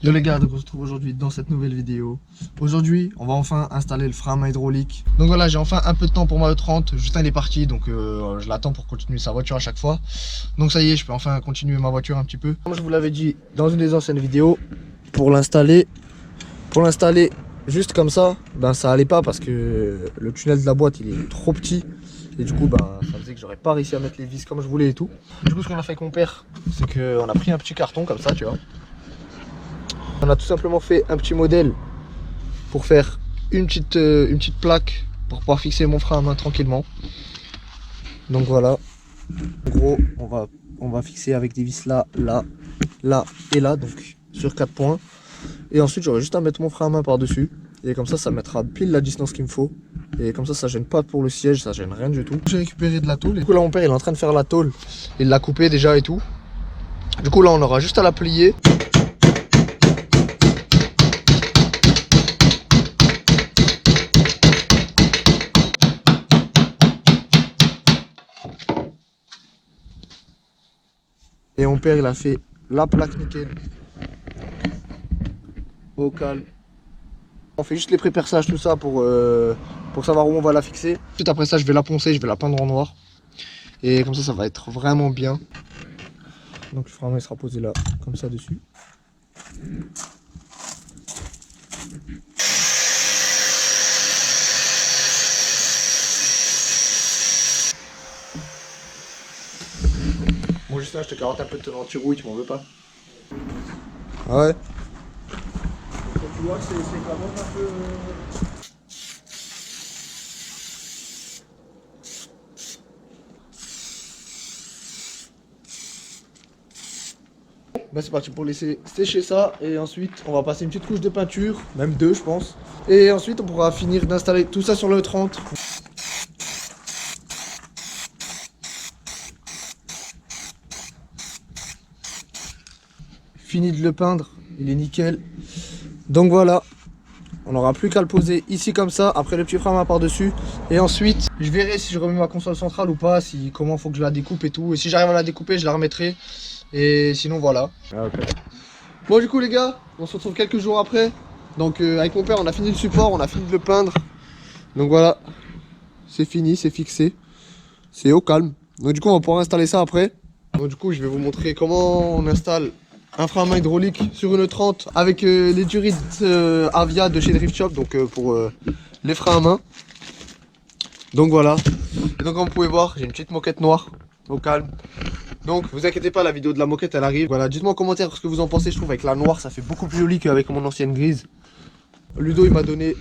Yo les gars, donc on se retrouve aujourd'hui dans cette nouvelle vidéo. Aujourd'hui, on va enfin installer le frein à main hydraulique. Donc voilà, j'ai enfin un peu de temps pour ma E30. Justin il est parti, donc je l'attends pour continuer sa voiture à chaque fois. Donc ça y est, je peux enfin continuer ma voiture un petit peu. Comme je vous l'avais dit dans une des anciennes vidéos, pour l'installer juste comme ça, ben ça allait pas parce que le tunnel de la boîte il est trop petit. Et du coup, ben, ça faisait que j'aurais pas réussi à mettre les vis comme je voulais et tout. Du coup, ce qu'on a fait avec mon père, c'est qu'on a pris un petit carton comme ça, tu vois. On a tout simplement fait un petit modèle pour faire une petite plaque pour pouvoir fixer mon frein à main tranquillement. Donc voilà. En gros, on va fixer avec des vis là, là, là et là, donc sur 4 points. Et ensuite, j'aurai juste à mettre mon frein à main par-dessus. Et comme ça mettra pile la distance qu'il me faut. Et comme ça gêne pas pour le siège, ça gêne rien du tout. J'ai récupéré de la tôle. Du coup, là, mon père, il est en train de faire la tôle. Il l'a coupée déjà et tout. Du coup, là, on aura juste à la plier. Et mon père, il a fait la plaque nickel. Au calme. On fait juste les pré-perçages, tout ça pour savoir où on va la fixer. Tout après ça, je vais la poncer, je vais la peindre en noir. Et comme ça va être vraiment bien. Donc le frein à main sera posé là, comme ça dessus. Bon Justin, je te carotte un peu de ton anti-rouille, tu m'en veux pas? Ah ouais? Tu vois que c'est quand même un peu... Bah c'est parti pour laisser sécher ça et ensuite on va passer une petite couche de peinture, même deux je pense. Et ensuite on pourra finir d'installer tout ça sur le E30. Fini de le peindre, il est nickel. Donc voilà, on n'aura plus qu'à le poser ici comme ça, après le petit frein à main par dessus. Et ensuite je verrai si je remets ma console centrale ou pas, si comment faut que je la découpe et tout. Et si j'arrive à la découper, je la remettrai. Et sinon voilà. Ah, okay. Bon du coup les gars, on se retrouve quelques jours après. Donc avec mon père on a fini le support, on a fini de le peindre. Donc voilà, c'est fini, c'est fixé. C'est au calme. Donc du coup on va pouvoir installer ça après. Donc du coup je vais vous montrer comment on installe un frein à main hydraulique sur une E30 avec les durites Avia de chez Drift Shop, donc pour les freins à main. Donc voilà. Et donc comme vous pouvez voir, j'ai une petite moquette noire au calme. Donc vous inquiétez pas, la vidéo de la moquette elle arrive. Voilà, dites-moi en commentaire ce que vous en pensez. Je trouve avec la noire ça fait beaucoup plus joli qu'avec mon ancienne grise. Ludo il m'a donné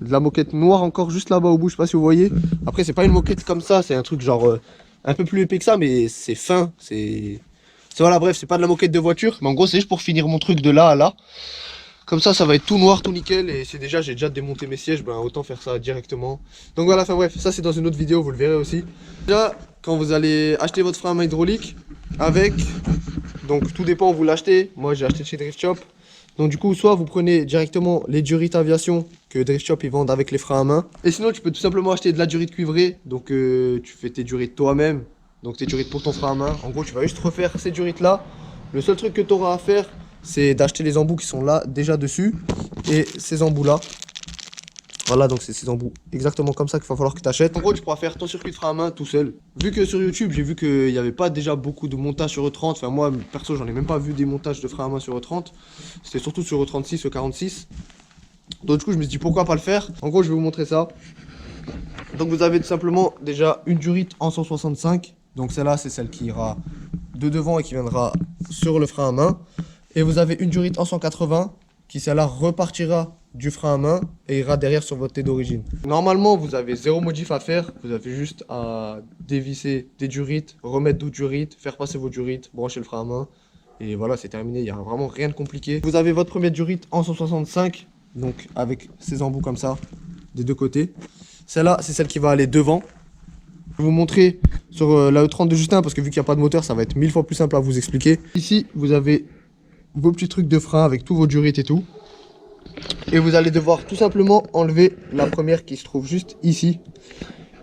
de la moquette noire encore juste là-bas au bout, je sais pas si vous voyez. Après c'est pas une moquette comme ça, c'est un truc genre un peu plus épais que ça, mais c'est fin. C'est voilà, bref, c'est pas de la moquette de voiture. Mais en gros c'est juste pour finir mon truc de là à là. Comme ça va être tout noir, tout nickel. Et c'est déjà, j'ai déjà démonté mes sièges, ben autant faire ça directement. Donc voilà, enfin bref, ça c'est dans une autre vidéo, vous le verrez aussi. Déjà, quand vous allez acheter votre frein à main hydraulique, avec, donc tout dépend où vous l'achetez. Moi j'ai acheté chez Drift Shop. Donc du coup, soit vous prenez directement les durites aviation que Drift Shop ils vendent avec les freins à main. Et sinon, tu peux tout simplement acheter de la durite cuivrée. Donc tu fais tes durites toi-même. Donc tes durites pour ton frein à main. En gros, tu vas juste refaire ces durites là. Le seul truc que tu auras à faire, c'est d'acheter les embouts qui sont là déjà dessus. Et ces embouts là. Voilà, donc c'est ces embouts exactement comme ça qu'il va falloir que tu achètes. En gros, tu pourras faire ton circuit de frein à main tout seul. Vu que sur YouTube, j'ai vu qu'il n'y avait pas déjà beaucoup de montages sur E30. Enfin, moi, perso, j'en ai même pas vu des montages de frein à main sur E30. C'était surtout sur E36, E46. Donc, du coup, je me suis dit pourquoi pas le faire. En gros, je vais vous montrer ça. Donc, vous avez tout simplement déjà une durite en 165. Donc, celle-là, c'est celle qui ira de devant et qui viendra sur le frein à main. Et vous avez une durite en 180 qui, celle-là, repartira du frein à main et ira derrière sur votre T d'origine. Normalement, vous avez zéro modif à faire. Vous avez juste à dévisser des durites, remettre d'autres durites, faire passer vos durites, brancher le frein à main. Et voilà, c'est terminé. Il n'y a vraiment rien de compliqué. Vous avez votre première durite en 165, donc avec ces embouts comme ça, des deux côtés. Celle-là, c'est celle qui va aller devant. Je vais vous montrer sur la E30 de Justin, parce que vu qu'il n'y a pas de moteur, ça va être 1000 fois plus simple à vous expliquer. Ici, vous avez vos petits trucs de frein avec tous vos durites et tout. Et vous allez devoir tout simplement enlever la première qui se trouve juste ici.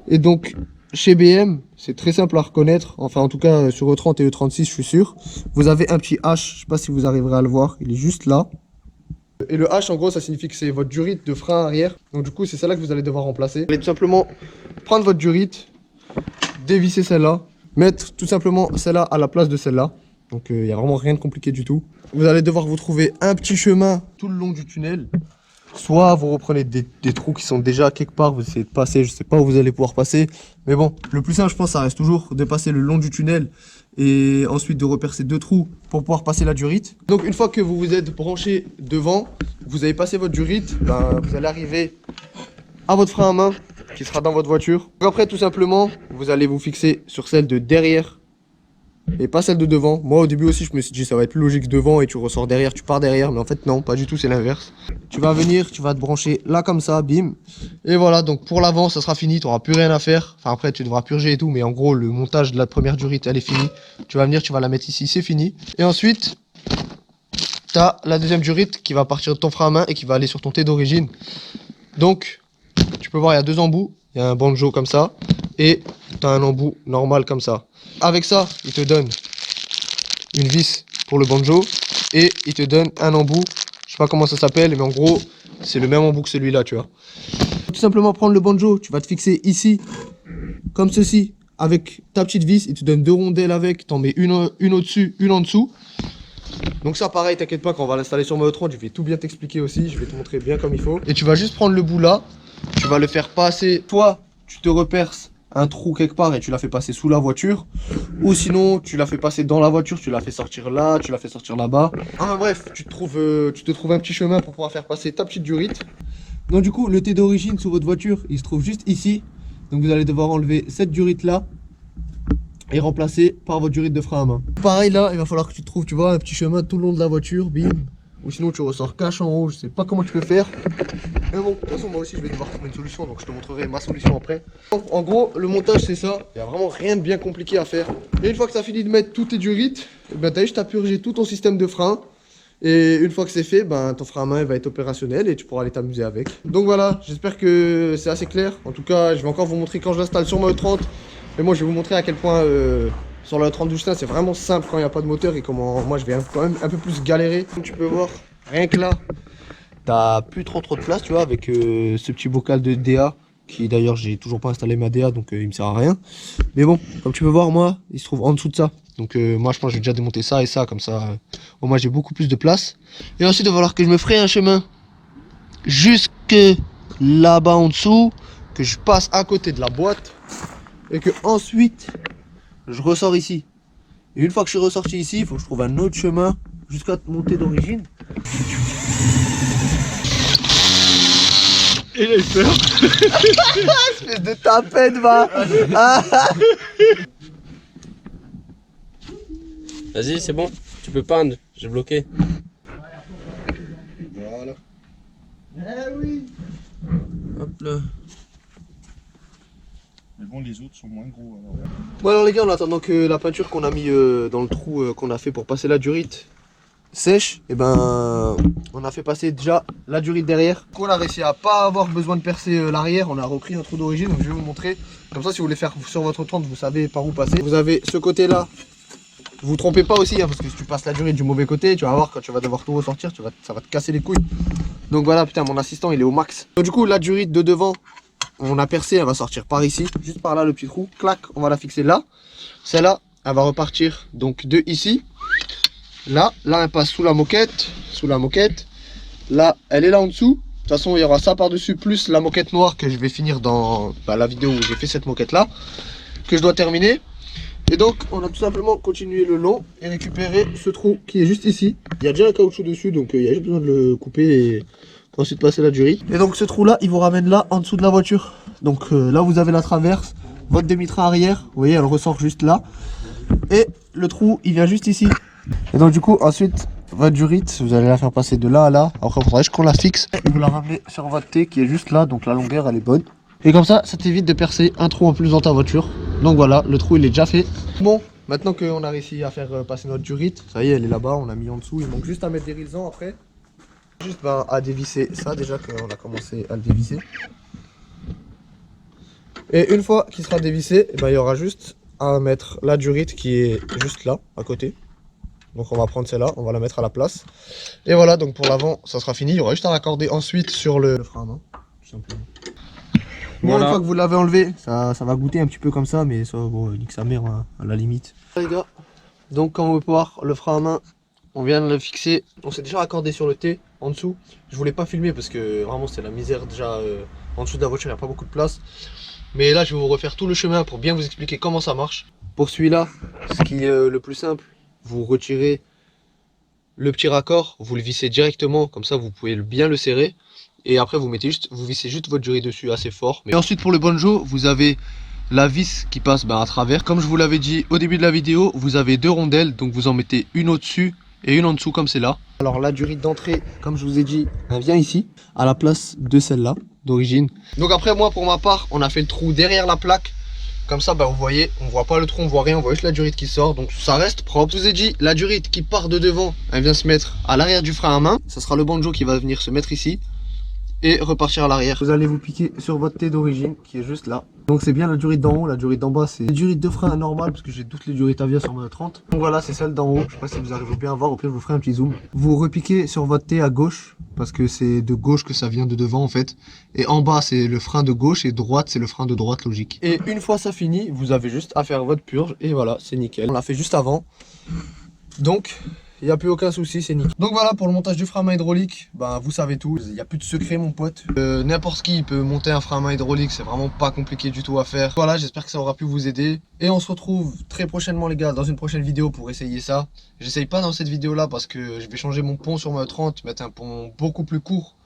Et donc chez BM, c'est très simple à reconnaître. Enfin, en tout cas, sur E30 et E36, je suis sûr. Vous avez un petit H, je sais pas si vous arriverez à le voir. Il est juste là. Et le H, en gros, ça signifie que c'est votre durite de frein arrière. Donc, du coup, c'est celle-là que vous allez devoir remplacer. Vous allez tout simplement prendre votre durite, dévisser celle-là, mettre tout simplement celle-là à la place de celle-là. Donc, il n'y a vraiment rien de compliqué du tout. Vous allez devoir vous trouver un petit chemin tout le long du tunnel. Soit vous reprenez des trous qui sont déjà quelque part, vous essayez de passer, je sais pas où vous allez pouvoir passer. Mais bon, le plus simple, je pense, ça reste toujours de passer le long du tunnel et ensuite de repercer 2 trous pour pouvoir passer la durite. Donc une fois que vous vous êtes branché devant, vous avez passé votre durite, ben, vous allez arriver à votre frein à main qui sera dans votre voiture. Donc après, tout simplement, vous allez vous fixer sur celle de derrière et pas celle de devant. Moi au début aussi je me suis dit ça va être plus logique devant et tu ressors derrière, tu pars derrière, mais en fait non, pas du tout, c'est l'inverse. Tu vas venir, tu vas te brancher là comme ça, bim. Et voilà, donc pour l'avant ça sera fini, tu n'auras plus rien à faire. Enfin après tu devras purger et tout, mais en gros le montage de la première durite elle est finie. Tu vas venir, tu vas la mettre ici, c'est fini. Et ensuite, tu as la deuxième durite qui va partir de ton frein à main et qui va aller sur ton T d'origine. Donc tu peux voir, il y a 2 embouts, il y a un banjo comme ça et tu as un embout normal comme ça. Avec ça, il te donne une vis pour le banjo et il te donne un embout, je sais pas comment ça s'appelle, mais en gros, c'est le même embout que celui-là, tu vois. Tout simplement prendre le banjo, tu vas te fixer ici, comme ceci, avec ta petite vis, il te donne 2 rondelles avec, t'en mets une au-dessus, une en dessous. Donc ça pareil, t'inquiète pas, quand on va l'installer sur Mode 30, je vais tout bien t'expliquer aussi, je vais te montrer bien comme il faut. Et tu vas juste prendre le bout là, tu vas le faire passer, toi, tu te reperces un trou quelque part et tu l'as fait passer sous la voiture, ou sinon tu l'as fait passer dans la voiture, tu l'as fait sortir là, tu l'as fait sortir là-bas. Enfin bref, tu te trouves un petit chemin pour pouvoir faire passer ta petite durite. Donc du coup, le T d'origine sur votre voiture, il se trouve juste ici. Donc vous allez devoir enlever cette durite là et remplacer par votre durite de frein à main. Pareil là, il va falloir que tu trouves, tu vois, un petit chemin tout le long de la voiture, bim. Ou sinon tu ressors cache en haut, je sais pas comment tu peux faire. Mais bon, de toute façon moi aussi je vais devoir trouver une solution, donc je te montrerai ma solution après. En gros, le montage c'est ça, il n'y a vraiment rien de bien compliqué à faire. Et une fois que tu as fini de mettre toutes tes durites, ben, tu as juste à purger tout ton système de frein. Et une fois que c'est fait, ben, ton frein à main va être opérationnel et tu pourras aller t'amuser avec. Donc voilà, j'espère que c'est assez clair. En tout cas, je vais encore vous montrer quand je l'installe sur ma E30. Mais moi je vais vous montrer à quel point sur la E30 Douchin c'est vraiment simple quand il n'y a pas de moteur et comment moi je vais quand même un peu plus galérer. Comme tu peux voir, rien que là, t'as plus trop de place, tu vois, avec ce petit bocal de DA qui d'ailleurs j'ai toujours pas installé ma DA donc il me sert à rien. Mais bon, comme tu peux voir, moi il se trouve en dessous de ça. Donc moi je pense que je vais déjà démonter ça et ça, comme ça au moins j'ai beaucoup plus de place. Et ensuite il va falloir que je me ferai un chemin jusque là-bas en dessous, que je passe à côté de la boîte et que ensuite je ressors ici. Et une fois que je suis ressorti ici, il faut que je trouve un autre chemin jusqu'à monter d'origine. Il a eu peur. Espèce de tapette, va. Vas-y, c'est bon. Tu peux peindre. J'ai bloqué. Voilà. Eh oui. Hop là. Mais bon, les autres sont moins gros alors. Bon alors les gars, en attendant que la peinture qu'on a mis dans le trou qu'on a fait pour passer la durite sèche, et ben on a fait passer déjà la durite derrière. On a réussi à pas avoir besoin de percer l'arrière, on a repris un trou d'origine, donc je vais vous montrer. Comme ça si vous voulez faire sur votre 30, vous savez par où passer. Vous avez ce côté là, vous vous trompez pas aussi, hein, parce que si tu passes la durite du mauvais côté, tu vas voir quand tu vas devoir tout ressortir, ça va te casser les couilles. Donc voilà, putain, mon assistant il est au max. Donc du coup la durite de devant, on a percé, elle va sortir par ici, juste par là le petit trou, clac, on va la fixer là. Celle-là, elle va repartir donc de ici. Là elle passe sous la moquette, Là, elle est là en dessous. De toute façon, il y aura ça par-dessus, plus la moquette noire que je vais finir dans la vidéo où j'ai fait cette moquette-là, que je dois terminer. Et donc, on a tout simplement continué le long et récupéré ce trou qui est juste ici. Il y a déjà un caoutchouc dessus, donc il y a juste besoin de le couper et ensuite passer la durite. Et donc, ce trou-là, il vous ramène là, en dessous de la voiture. Donc là, vous avez la traverse, votre demi-train arrière, vous voyez, elle ressort juste là. Et le trou, il vient juste ici. Et donc du coup, ensuite, votre durite, vous allez la faire passer de là à là. Après, il faudrait juste qu'on la fixe. Et vous la ramenez sur votre T qui est juste là, donc la longueur, elle est bonne. Et comme ça t'évite de percer un trou en plus dans ta voiture. Donc voilà, le trou, il est déjà fait. Bon, maintenant qu'on a réussi à faire passer notre durite, ça y est, elle est là-bas, on a mis en dessous. Il manque juste à mettre des résans après. Juste à dévisser ça, déjà qu'on a commencé à le dévisser. Et une fois qu'il sera dévissé, eh ben, il y aura juste à mettre la durite qui est juste là, à côté. Donc on va prendre celle-là, on va la mettre à la place. Et voilà, donc pour l'avant, ça sera fini. Il y aura juste à raccorder ensuite sur le frein à main, tout simplement. Bon, Voilà. une fois que vous l'avez enlevé, ça va goûter un petit peu comme ça, mais ça, bon, nique sa mère hein, à la limite. Les gars, donc comme vous pouvez voir, le frein à main, on vient de le fixer. On s'est déjà raccordé sur le T en dessous. Je voulais pas filmer parce que vraiment c'était la misère déjà. En dessous de la voiture, il n'y a pas beaucoup de place. Mais là, je vais vous refaire tout le chemin pour bien vous expliquer comment ça marche. Pour celui-là, ce qui est le plus simple, vous retirez le petit raccord, vous le vissez directement, comme ça vous pouvez bien le serrer. Et après vous vissez juste votre durite dessus assez fort. Et ensuite pour le banjo, vous avez la vis qui passe à travers. Comme je vous l'avais dit au début de la vidéo, vous avez deux rondelles, donc vous en mettez une au-dessus et une en dessous comme c'est là. Alors la durite d'entrée, comme je vous ai dit, elle vient ici, à la place de celle-là, d'origine. Donc après moi, pour ma part, on a fait le trou derrière la plaque. Comme ça, vous voyez, on voit pas le trou, on voit rien, on voit juste la durite qui sort. Donc ça reste propre. Je vous ai dit, la durite qui part de devant, elle vient se mettre à l'arrière du frein à main. Ça sera le banjo qui va venir se mettre ici et repartir à l'arrière. Vous allez vous piquer sur votre T d'origine qui est juste là. Donc c'est bien la durite d'en haut, la durite d'en bas c'est la durite de frein normale parce que j'ai toutes les durites Avia sur ma 30. Donc voilà, c'est celle d'en haut, je sais pas si vous arrivez bien à voir, au pire je vous ferai un petit zoom. Vous repiquez sur votre T à gauche parce que c'est de gauche que ça vient de devant en fait. Et en bas c'est le frein de gauche et droite c'est le frein de droite logique. Et une fois ça fini, vous avez juste à faire votre purge et voilà, c'est nickel. On l'a fait juste avant. Donc il n'y a plus aucun souci, c'est nickel. Donc voilà pour le montage du frein à main hydraulique, vous savez tout, il n'y a plus de secret mon pote. N'importe qui peut monter un frein à main hydraulique, c'est vraiment pas compliqué du tout à faire. Voilà, j'espère que ça aura pu vous aider. Et on se retrouve très prochainement les gars dans une prochaine vidéo pour essayer ça. J'essaye pas dans cette vidéo là parce que je vais changer mon pont sur ma 30, mettre un pont beaucoup plus court.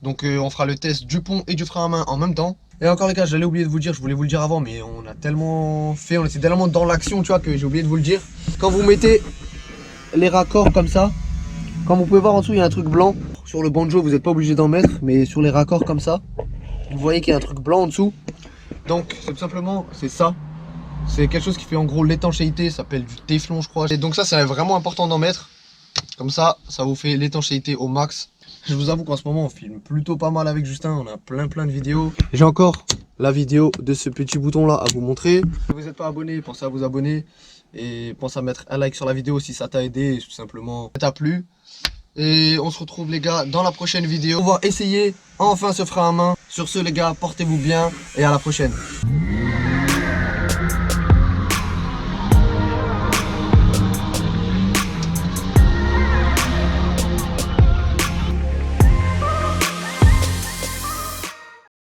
Donc on fera le test du pont et du frein à main en même temps. Et encore les gars, j'allais oublier de vous dire, je voulais vous le dire avant, mais on a tellement fait, on était tellement dans l'action tu vois que j'ai oublié de vous le dire. Quand vous mettez les raccords comme ça, comme vous pouvez voir en dessous il y a un truc blanc. Sur le banjo vous n'êtes pas obligé d'en mettre, mais sur les raccords comme ça, vous voyez qu'il y a un truc blanc en dessous. Donc c'est tout simplement, c'est ça. C'est quelque chose qui fait en gros l'étanchéité, ça s'appelle du téflon je crois. Et donc ça c'est vraiment important d'en mettre. Comme ça, ça vous fait l'étanchéité au max. Je vous avoue qu'en ce moment on filme plutôt pas mal avec Justin, on a plein de vidéos. J'ai encore la vidéo de ce petit bouton là à vous montrer. Si vous n'êtes pas abonné, pensez à vous abonner. Et pense à mettre un like sur la vidéo si ça t'a aidé et tout simplement ça t'a plu. Et on se retrouve les gars dans la prochaine vidéo. On va essayer enfin ce frein à main. Sur ce les gars, portez-vous bien et à la prochaine.